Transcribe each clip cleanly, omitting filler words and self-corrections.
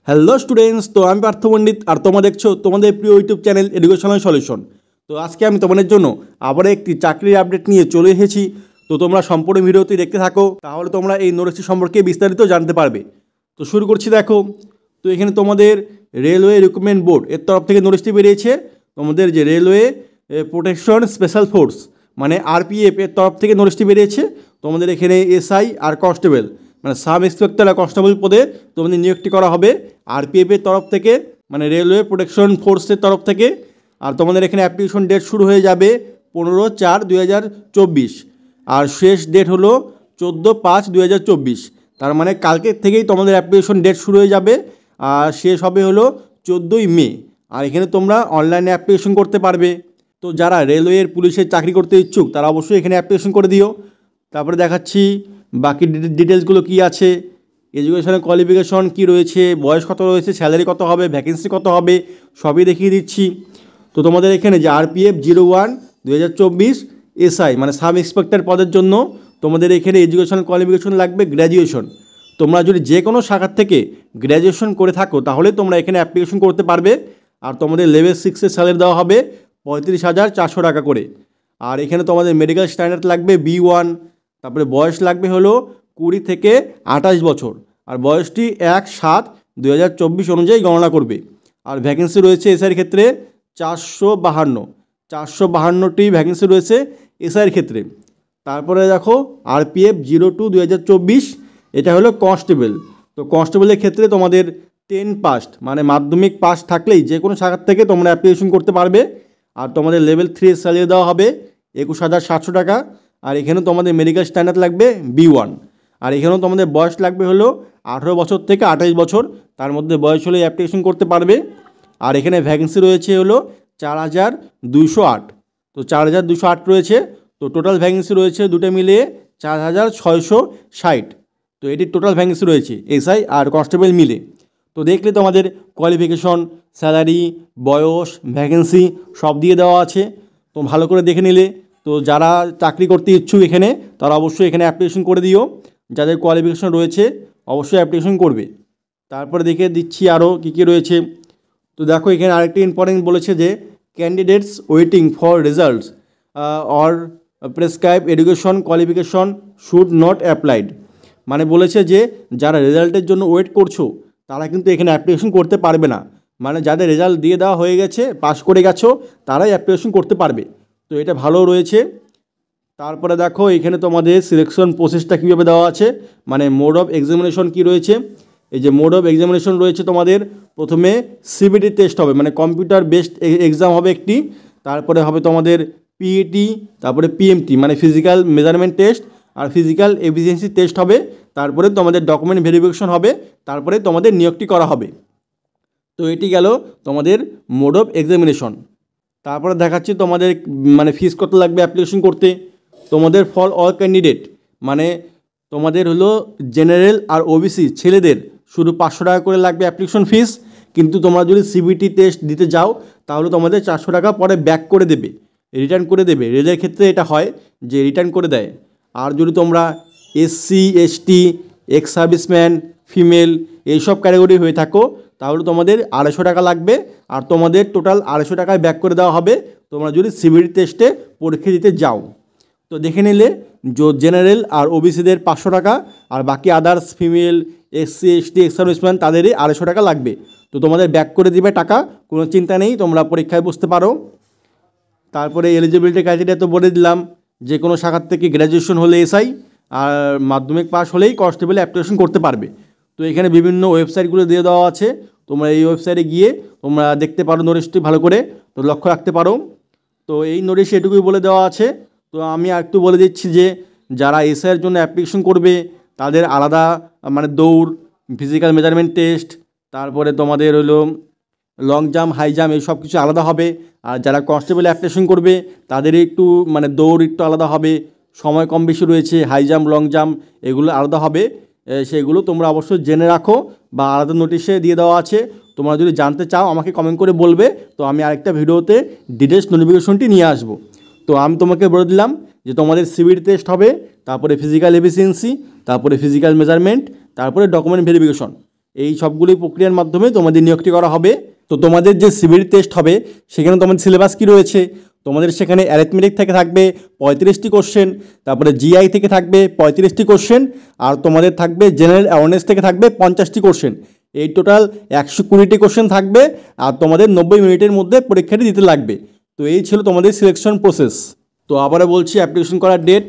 Hello students, তো আমি পার্থ পণ্ডিত আর তোমরা দেখছো তোমাদের প্রিয় ইউটিউব চ্যানেল এডুকেশনাল সলিউশন। তো আজকে আমি তোমাদের জন্য আবার একটি চাকরির আপডেট নিয়ে চলে এসেছি। তো তোমরা সম্পূর্ণ ভিডিওটি দেখতে থাকো, তাহলে তোমরা এই নোটিশটি সম্পর্কে বিস্তারিত জানতে পারবে। তো শুরু করছি, দেখো। তো এখানে তোমাদের রেলওয়ে রিক্রুটমেন্ট বোর্ড এর তরফ থেকে নোটিশটি বেরিয়েছে। তোমাদের যে রেলওয়ে প্রোটেকশন স্পেশাল ফোর্স মানে আরপিএফ এর তরফ থেকে নোটিশটি বেরিয়েছে। তোমাদের এখানে এসআই আর কনস্টেবল মানে সাব ইন্সপেক্টর আর কনস্টেবল পদে তোমাদের নিয়োগটি করা হবে আরপিএফের তরফ থেকে, মানে রেলওয়ে প্রোটেকশন ফোর্সের তরফ থেকে। আর তোমাদের এখানে অ্যাপ্লিকেশন ডেট শুরু হয়ে যাবে 15/4/2024 আর শেষ ডেট হলো 14/5/2024। তার মানে কালকের থেকেই তোমাদের অ্যাপ্লিকেশন ডেট শুরু হয়ে যাবে আর শেষ হবে হলো 14ই মে। আর এখানে তোমরা অনলাইনে অ্যাপ্লিকেশন করতে পারবে। তো যারা রেলওয়ের পুলিশের চাকরি করতে ইচ্ছুক তারা অবশ্যই এখানে অ্যাপ্লিকেশন করে দিও। তারপরে দেখাচ্ছি বাকি ডিটেলসগুলো কী আছে, এডুকেশনের কোয়ালিফিকেশন কী রয়েছে, বয়স কত রয়েছে, স্যালারি কত হবে, ভ্যাকেন্সি কত হবে, সবই দেখিয়ে দিচ্ছি। তো তোমাদের এখানে যে আরপিএফ 01/2024 এসআই মানে সাব ইন্সপেক্টর পদের জন্য তোমাদের এখানে এডুকেশনাল কোয়ালিফিকেশন লাগবে গ্র্যাজুয়েশন। তোমরা যদি যে কোনো শাখার থেকে গ্র্যাজুয়েশন করে থাকো তাহলে তোমরা এখানে অ্যাপ্লিকেশন করতে পারবে। আর তোমাদের লেভেল 6-এর স্যালারি দেওয়া হবে 35,400 টাকা করে। আর এখানে তোমাদের মেডিকেল স্ট্যান্ডার্ড লাগবে B1। তারপরে বয়স লাগবে হলো 20 থেকে 28 বছর, আর বয়সটি 1/7/2024 অনুযায়ী গণনা করবে। আর ভ্যাকেন্সি রয়েছে এসআইয়ের ক্ষেত্রে 452টি ভ্যাকেন্সি রয়েছে এসআইয়ের ক্ষেত্রে। তারপরে দেখো আরপিএফ 02/2024 এটা হলো কনস্টেবল। তো কনস্টেবলের ক্ষেত্রে তোমাদের 10 পাস মানে মাধ্যমিক পাস থাকলেই যে কোনো শাখার থেকে তোমরা অ্যাপ্লিকেশন করতে পারবে। আর তোমাদের লেভেল 3 স্যালারি দেওয়া হবে 21,700 টাকা। আর এখানেও তোমাদের মেডিকেল স্ট্যান্ডার্ড লাগবে B1। আর এখানেও তোমাদের বয়স লাগবে হলো 18 বছর থেকে 28 বছর, তার মধ্যে বয়স হলে অ্যাপ্লিকেশন করতে পারবে। আর এখানে ভ্যাকেন্সি রয়েছে হলো 4,208। তো 4,208 রয়েছে। তো টোটাল ভ্যাকেন্সি রয়েছে দুটো মিলিয়ে 4,660। তো এটির টোটাল ভ্যাকেন্সি রয়েছে এসআই আর কনস্টেবল মিলে। তো দেখলে তোমাদের কোয়ালিফিকেশন, স্যালারি, বয়স, ভ্যাকেন্সি সব দিয়ে দেওয়া আছে। তো ভালো করে দেখে নিলে। তো যারা চাকরি করতে ইচ্ছুক এখানে তারা অবশ্যই এখানে অ্যাপ্লিকেশন করে দিও। যাদের কোয়ালিফিকেশন রয়েছে অবশ্যই অ্যাপ্লিকেশন করবে। তারপরে দেখে দিচ্ছি আরও কী কী রয়েছে। তো দেখো এখানে আরেকটি ইম্পর্টেন্ট বলেছে যে candidates waiting for results or prescribe education qualification should not applied. মানে বলেছে যে যারা রেজাল্টের জন্য ওয়েট করছো তারা কিন্তু এখানে অ্যাপ্লিকেশন করতে পারবে না। মানে যাদের রেজাল্ট দিয়ে দেওয়া হয়ে গেছে, পাস করে গেছো, তারাই অ্যাপ্লিকেশন করতে পারবে। তো এটা ভালো রয়েছে। তারপরে দেখো এখানে তোমাদের সিলেকশন প্রসেসটা কীভাবে দেওয়া আছে, মানে মোড অফ এক্সামিনেশন কী রয়েছে। এই যে মোড অফ এক্সামিনেশন রয়েছে তোমাদের প্রথমে সিবিটি টেস্ট হবে, মানে কম্পিউটার বেসড এক্সাম হবে একটি। তারপরে হবে তোমাদের পিইটি, তারপরে পিএমটি মানে ফিজিক্যাল মেজারমেন্ট টেস্ট আর ফিজিক্যাল এফিসিয়েন্সি টেস্ট হবে। তারপরে তোমাদের ডকুমেন্ট ভেরিফিকেশন হবে, তারপরে তোমাদের নিয়োগটি করা হবে। তো এটি গেল তোমাদের মোড অফ এক্সামিনেশন। তারপরে দেখাচ্ছি তোমাদের মানে ফিস কত লাগবে অ্যাপ্লিকেশন করতে। তোমাদের ফর অল ক্যান্ডিডেট মানে তোমাদের হলো জেনারেল আর ওবিসি ছেলেদের শুধু 500 টাকা করে লাগবে অ্যাপ্লিকেশন ফিস। কিন্তু তোমরা যদি সিবিটি টেস্ট দিতে যাও তাহলে তোমাদের 400 টাকা পরে ব্যাক করে দেবে, রিটার্ন করে দেবে। রেলের ক্ষেত্রে এটা হয় যে রিটার্ন করে দেয়। আর যদি তোমরা SC, ST, ex serviceman, female এইসব ক্যাটাগরি হয়ে থাকো তাহলে তোমাদের 250 টাকা লাগবে। আর তোমাদের টোটাল 250 টাকায় ব্যাক করে দেওয়া হবে তোমরা যদি সিবিটি টেস্টে পরীক্ষা দিতে যাও। তো দেখে নিলে জেনারেল আর ওবিসিদের 500 টাকা, আর বাকি others female, SC, ST, ex serviceman তাদেরই 250 টাকা লাগবে। তো তোমাদের ব্যাক করে দিবে টাকা, কোনো চিন্তা নেই, তোমরা পরীক্ষায় বসতে পারো। তারপরে এলিজিবিলিটি ক্রাইটেরিয়া তো বলে দিলাম, যে কোনো শাখার থেকে গ্র্যাজুয়েশন হলে এসআই আর মাধ্যমিক পাস হলেই কনস্টেবলে অ্যাপ্লিকেশন করতে পারবে। তো এখানে বিভিন্ন ওয়েবসাইটগুলো দিয়ে দেওয়া আছে, তোমরা এই ওয়েবসাইটে গিয়ে তোমরা দেখতে পারো নোটিশটি ভালো করে, তো লক্ষ্য রাখতে পারো। তো এই নোটিশে এটুকুই বলে দেওয়া আছে। তো আমি একটু বলে দিচ্ছি যে যারা এসআইয়ের জন্য অ্যাপ্লিকেশন করবে তাদের আলাদা মানে দৌড়, ফিজিক্যাল মেজারমেন্ট টেস্ট, তারপরে তোমাদের হলো লং জাম্প, হাই জাম্প এই সব কিছু আলাদা হবে। আর যারা কনস্টেবল অ্যাপ্লিকেশন করবে তাদের একটু মানে দৌড় একটু আলাদা হবে, সময় কম বেশি রয়েছে, হাই জাম্প, লং জাম্প এগুলো আলাদা হবে। সেগুলো তোমরা অবশ্যই জেনে রাখো বা আলাদা নোটিশে দিয়ে দেওয়া আছে। তোমরা যদি জানতে চাও আমাকে কমেন্ট করে বলবে, তো আমি আরেকটা ভিডিওতে ডিটেলস নোটিফিকেশনটি নিয়ে আসবো। তো আমি তোমাকে বলে দিলাম যে তোমাদের সিবিটি টেস্ট হবে, তারপরে ফিজিক্যাল এফিসিয়েন্সি, তারপরে ফিজিক্যাল মেজারমেন্ট, তারপরে ডকুমেন্ট ভেরিফিকেশন, এই সবগুলোই প্রক্রিয়ার মাধ্যমে তোমাদের নিয়োগটি করা হবে। তো তোমাদের যে সিবিটি টেস্ট হবে সেখানে তোমাদের সিলেবাস কী রয়েছে, তোমাদের সেখানে অ্যারিথমেটিক থেকে থাকবে 35টি কোশ্চেন, তারপরে জিআই থেকে থাকবে 35টি কোশ্চেন, আর তোমাদের থাকবে জেনারেল অ্যাওয়ারনেস থেকে থাকবে 50টি কোশ্চেন। এই টোটাল 120টি কোশ্চেন থাকবে আর তোমাদের 90 মিনিটের মধ্যে পরীক্ষাটি দিতে লাগবে। তো এই ছিল তোমাদের সিলেকশন প্রসেস। তো আবারও বলছি, অ্যাপ্লিকেশন করার ডেট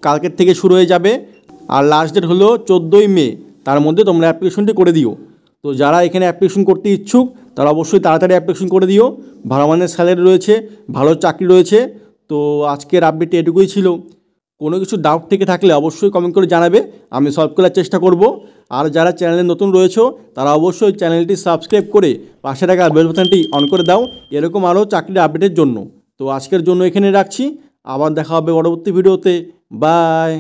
কালকের থেকে শুরু হয়ে যাবে আর লাস্ট ডেট হলো 14ই মে, তার মধ্যে তোমরা অ্যাপ্লিকেশনটি করে দিও। তো যারা এখানে অ্যাপ্লিকেশন করতে ইচ্ছুক তারা অবশ্যই তাড়াতাড়ি অ্যাপ্লিকেশন করে দিও। ভালো মানের স্যালারি রয়েছে, ভালো চাকরি রয়েছে। তো আজকের আপডেটটি এটুকুই ছিল। কোনো কিছু ডাউট থেকে থাকলে অবশ্যই কমেন্ট করে জানাবে, আমি সলভ করার চেষ্টা করব। আর যারা চ্যানেলে নতুন রয়েছে তারা অবশ্যই চ্যানেলটি সাবস্ক্রাইব করে পাশে থাকা বেল বাটনটি অন করে দাও এরকম আরও চাকরির আপডেটের জন্য। তো আজকের জন্য এখানে রাখছি, আবার দেখা হবে পরবর্তী ভিডিওতে। বাই।